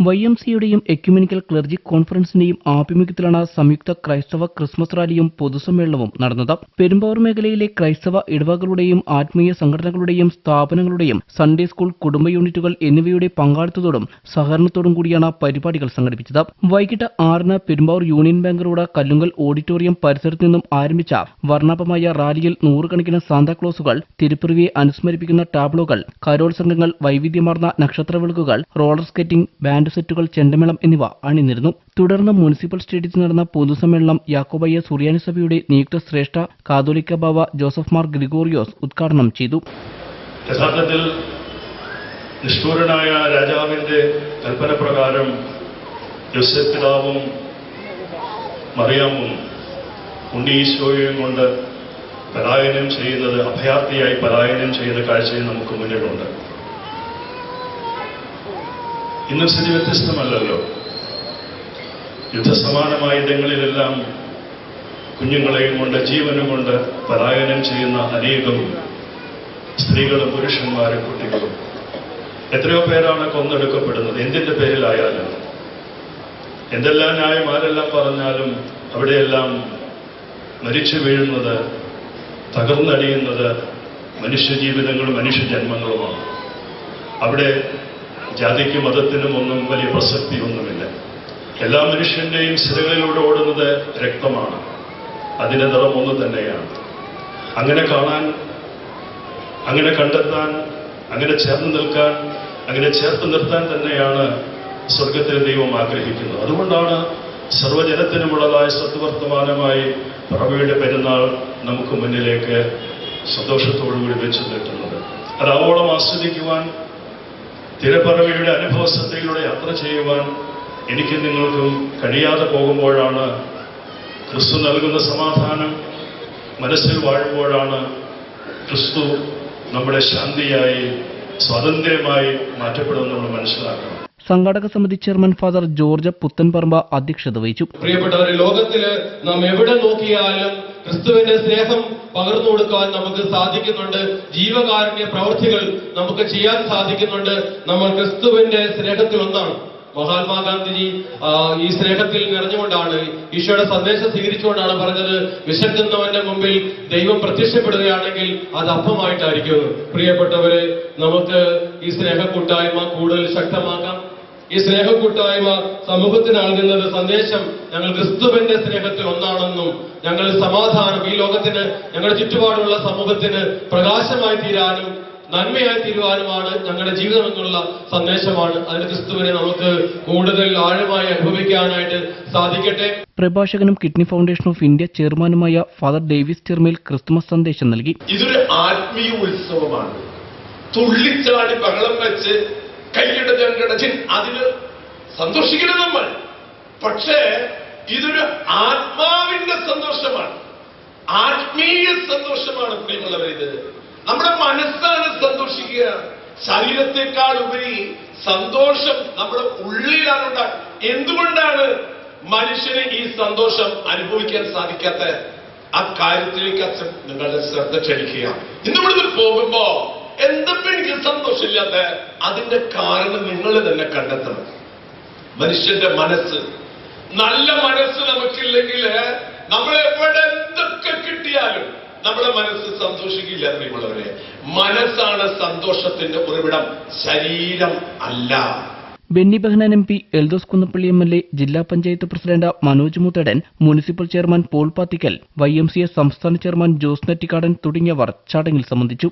YMCAയുടെയും ecumenical clergy കോൺഫറൻസിന്റെയും ആഭിമുഖ്യത്തിലാണ് സംയുക്ത ക്രൈസ്തവ ക്രിസ്മസ് റാലിയും പൊതുസമ്മേളനവും നടന്നത്. പെരുമ്പാവൂർ മേഖലയിലെ ക്രൈസ്തവ ഇടവകളുടെയും ആത്മീയ സംഘടനകളുടെയും സ്ഥാപനങ്ങളുടെയും സൺഡേ സ്കൂൾ, കുടുംബ യൂണിറ്റുകൾ എന്നിവയുടെ പങ്കാളിത്തത്തോടും സഹകരണത്തോടും കൂടിയാണ് പരിപാടികൾ സംഘടിപ്പിച്ചത്. വൈകിട്ട് 6-ന് Perumbavoor union bank road Kallungal auditorium പരിസരത്തു നിന്നും ആരംഭിച്ച വർണ്ണാഭമായ റാലിയിൽ നൂറുകണക്കിന് സാന്താക്ലോസുകൾ, തിരുപ്പിറവിയെ അനുസ്മരിപ്പിക്കുന്ന ടാബ്ലോകൾ, കരോൾ സംഘങ്ങൾ, വൈവിധ്യമാർന്ന നക്ഷത്രവിളക്കുകൾ, റോളർ സ്കേറ്റിംഗ്, ബാൻഡ് സെറ്റുകൾ, ചെണ്ടമേളം എന്നിവ അണിനിരന്നു. തുടർന്ന് മുനിസിപ്പൽ സ്റ്റേഡിയത്തിൽ നടന്ന പൊതുസമ്മേളനം യാക്കോബായ സുറിയാനി സഭയുടെ നിയുക്ത ശ്രേഷ്ഠ കാതോലിക്ക ബാവ ജോസഫ് മാർ ഗ്രിഗോറിയോസ് ഉദ്ഘാടനം ചെയ്തു. യഥാർത്ഥത്തിൽ നിഷ്ഠൂരനായ രാജാവിന്റെ കൽപ്പന പ്രകാരം യോസേഫ് പിതാവും മറിയാമും ഉണ്ണീശോയും കൊണ്ട് പലായനം ചെയ്യുന്നത്, അഭയാർത്ഥിയായി പലായനം ചെയ്യുന്ന കാഴ്ചയും നമുക്ക് മുന്നിലുണ്ട്. ഇന്ന് സ്ഥിതി വ്യത്യസ്തമല്ലല്ലോ. യുദ്ധസമാനമായ ഇടങ്ങളിലെല്ലാം കുഞ്ഞുങ്ങളെയും കൊണ്ട്, ജീവനും കൊണ്ട് പലായനം ചെയ്യുന്ന അനേകം സ്ത്രീകളും പുരുഷന്മാരും കുട്ടികളും, എത്രയോ പേരാണ് കൊന്നെടുക്കപ്പെടുന്നത്. എന്തിന്റെ പേരിലായാലും, എന്തെല്ലാം ന്യായം ആരെല്ലാം പറഞ്ഞാലും അവിടെയെല്ലാം മരിച്ചു വീഴുന്നത്, തകർന്നടിയുന്നത് മനുഷ്യജീവിതങ്ങളും മനുഷ്യജന്മങ്ങളുമാണ്. അവിടെ ജാതിക്കും മതത്തിനും ഒന്നും വലിയ പ്രസക്തിയൊന്നുമില്ല. എല്ലാ മനുഷ്യന്റെയും സിരകളിലൂടെ ഓടുന്നത് രക്തമാണ്. അതിന്റെ നിറം ഒന്ന് തന്നെയാണ്. അങ്ങനെ കാണാൻ, അങ്ങനെ കണ്ടെത്താൻ, അങ്ങനെ ചേർന്ന് നിൽക്കാൻ, അങ്ങനെ ചേർത്ത് നിർത്താൻ തന്നെയാണ് സ്വർഗത്തിലെ ദൈവം ആഗ്രഹിക്കുന്നത്. അതുകൊണ്ടാണ് സർവ്വജനത്തിനുമുള്ളതായ സത്വർത്തമാനമായി പറവയുടെ പെരുന്നാൾ നമുക്ക് മുന്നിലേക്ക് സന്തോഷത്തോടുകൂടി വെച്ചു നീട്ടുന്നത്. അതാവോളം ആസ്വദിക്കുവാൻ, തിരപ്പറവയുടെ അനുഭവസത്തയിലൂടെ യാത്ര ചെയ്യുവാൻ എനിക്ക് നിങ്ങൾക്കും കഴിയാതെ പോകുമ്പോഴാണ്, ക്രിസ്തു നൽകുന്ന സമാധാനം മനസ്സിൽ വാഴുമ്പോഴാണ് ക്രിസ്തു നമ്മുടെ ശാന്തിയായി, സ്വാതന്ത്ര്യമായി മാറ്റപ്പെടുമെന്ന് നമ്മൾ മനസ്സിലാക്കണം. സംഘാടക സമിതി ചെയർമാൻ ഫാദർ ജോർജ് പുത്തൻപറമ്പ അധ്യക്ഷത വഹിച്ചു. പ്രിയപ്പെട്ടവരെ, ലോകത്തില് നാം എവിടെ നോക്കിയാലും ക്രിസ്തുവിന്റെ സ്നേഹം പകർന്നു കൊടുക്കാൻ നമുക്ക് സാധിക്കുന്നുണ്ട്. ജീവകാരുണ്യ പ്രവൃത്തികൾ നമുക്ക് ചെയ്യാൻ സാധിക്കുന്നുണ്ട്. നമ്മൾ ക്രിസ്തുവിന്റെ സ്നേഹത്തിൽ ഒന്നാണ്. മഹാത്മാഗാന്ധിജി ഈ സ്നേഹത്തിൽ നിറഞ്ഞുകൊണ്ടാണ്, ഈശോയുടെ സന്ദേശം സ്വീകരിച്ചുകൊണ്ടാണ് പറഞ്ഞത്, വിശക്കുന്നവന്റെ മുമ്പിൽ ദൈവം പ്രത്യക്ഷപ്പെടുകയാണെങ്കിൽ അത് അപ്പമായിട്ടായിരിക്കും. പ്രിയപ്പെട്ടവരെ, നമുക്ക് ഈ സ്നേഹക്കൂട്ടായ്മ കൂടുതൽ ശക്തമാക്കാം. ഈ സ്നേഹക്കൂട്ടായ്മ സമൂഹത്തിന് നൽകുന്നത് സന്ദേശം ഞങ്ങൾ ക്രിസ്തുവിന്റെ സ്നേഹത്തിൽ ഒന്നാണെന്നും, ഞങ്ങൾ സമാധാനം ഈ ലോകത്തിന്, ഞങ്ങളുടെ ചുറ്റുപാടുള്ള സമൂഹത്തിന് പ്രകാശമായി തീരാനും നന്മയായി തീരുവാനുമാണ് ഞങ്ങളുടെ ജീവിതം എന്നുള്ള സന്ദേശമാണ്. അതിന് ക്രിസ്തുവിനെ നമുക്ക് കൂടുതൽ ആഴമായി അനുഭവിക്കാനായിട്ട് സാധിക്കട്ടെ. പ്രഭാഷകനും കിഡ്നി ഫൗണ്ടേഷൻ ഓഫ് ഇന്ത്യ ചെയർമാനുമായ ഫാദർ ഡേവിസ് ചെർമേൽ ക്രിസ്തുമസ് സന്ദേശം നൽകി. ഇതൊരു ആത്മീയ ഉത്സവമാണ്. തുള്ളിച്ചാടി ബഹളം വെച്ച് കൈയടച്ചിൻ അതിന് സന്തോഷിക്കണം നമ്മൾ. പക്ഷേ ഇതൊരു ആത്മാവിന്റെ സന്തോഷമാണ്, ആത്മീയ സന്തോഷമാണ്. പ്രിയമുള്ളവർ, ഇത് നമ്മുടെ മനസ്സാണ് സന്തോഷിക്കുക. ശരീരത്തെക്കാൾ ഉപരി സന്തോഷം നമ്മുടെ ഉള്ളിലാണ് ഉണ്ടാകുക. എന്തുകൊണ്ടാണ് മനുഷ്യന് ഈ സന്തോഷം അനുഭവിക്കാൻ സാധിക്കാത്ത? ആ കാര്യത്തിലേക്ക് അച്ഛൻ നിങ്ങളുടെ ശ്രദ്ധ ക്ഷണിക്കുക. ഇന്ന് ഇവിടുന്ന് പോകുമ്പോ എന്തൊക്കെ എനിക്ക് സന്തോഷമില്ലാത്ത, അതിന്റെ കാരണം നിങ്ങൾ തന്നെ കണ്ടെത്തണം. മനുഷ്യന്റെ മനസ്സ്, നല്ല മനസ്സ് നമുക്കില്ലെങ്കിൽ നമ്മൾ എവിടെ എന്തൊക്കെ കിട്ടിയാലും നമ്മുടെ മനസ്സ് സന്തോഷിക്കില്ല. പ്രിയമുള്ളവരെ, മനസ്സാണ് സന്തോഷത്തിന്റെ ഉറവിടം, ശരീരം അല്ല. ബെന്നി ബെഹനാൻ MP, എൽദോസ് കുന്നപ്പള്ളി MLA, ജില്ലാ panchayat president Manoj Muthadan, municipal chairman Paul Pathikkal, YMCA സംസ്ഥാന ചെയർമാൻ ജോസ് നെറ്റിക്കാടൻ തുടങ്ങിയവർ ചടങ്ങിൽ സംബന്ധിച്ചു.